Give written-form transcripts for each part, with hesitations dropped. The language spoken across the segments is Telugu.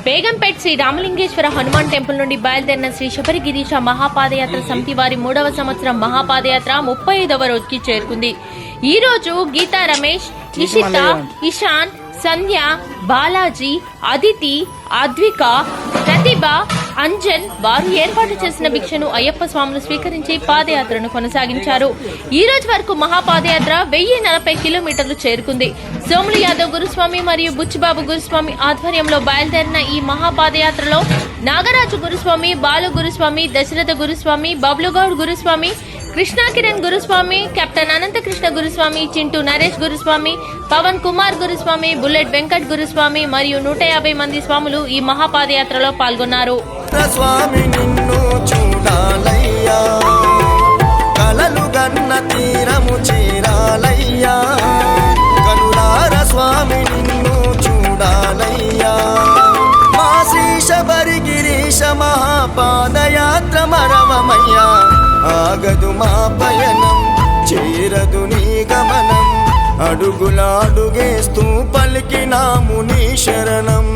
బేగంపేట్ శ్రీ రామలింగేశ్వర హనుమాన్ టెంపుల్ నుండి బయలుదేరిన శ్రీ శబరిగిరీశ మహాపాదయాత్ర సమితి వారి 3వ సంవత్సరం మహాపాదయాత్ర 35వ రోజుకి చేరుకుంది. ఈ రోజు గీతా రమేష్, ఇషిత, ఇషాన్, సంధ్య, బాలాజీ, అదితి, అద్విక, ప్రతిభ, అంజన్ వారు ఏర్పాటు చేసిన భిక్షను అయ్యప్ప స్వాములు స్వీకరించి పాదయాత్రను కొనసాగించారు. ఈ రోజు వరకు మహాపాదయాత్ర 1040 కిలోమీటర్లు చేరుకుంది. సోములు యాదవ్ గురుస్వామి మరియు బుచ్చిబాబు గురుస్వామి ఆధ్వర్యంలో బయలుదేరిన ఈ మహాపాదయాత్రలో నాగరాజు గురుస్వామి, బాలు గురుస్వామి, దశరథ గురుస్వామి, బబ్లుగౌడ్ గురుస్వామి, కృష్ణా కిరణ్ గురుస్వామి, కెప్టెన్ అనంతకృష్ణ గురుస్వామి, చింటూ నరేష్ గురుస్వామి, పవన్ కుమార్ గురుస్వామి, బుల్లెట్ వెంకట్ గురుస్వామి మరియు 150 మంది స్వాములు ఈ మహాపాదయాత్రలో పాల్గొన్నారు. స్వామి నిన్ను చూడాలయ్యా, కలలు గన్న తీరము చేరాలయ్యా, కనులార స్వామి నిన్ను చూడాలయ్యా. మా శ్రీ శబరిగిరీశ మహాపాదయాత్ర మరవమయ్యా, ఆగదు మా పయనం, చేరదు నీ గమనం, అడుగులాడుగేస్తూ పలికినాము నీ శరణం.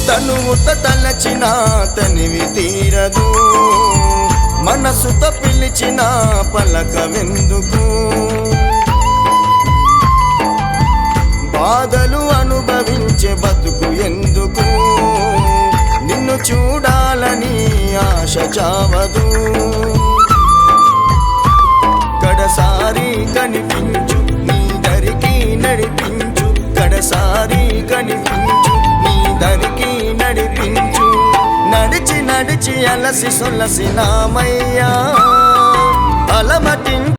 తనువుత తలచిన తనివి తీరదు, మనసుతో పిలిచిన పలకవెందుకు, బాధలు అనుభవించే బతుకు ఎందుకు, నిన్ను చూడాలని ఆశ చావదు. కడసారి కనిపించు, నీ దరికి నడిపించు, కడసారి కనిపించు, నీ దరికి నడిపించు. నడిచి నడిచి అలసి సొలసి నామయ్యా, అలమటించ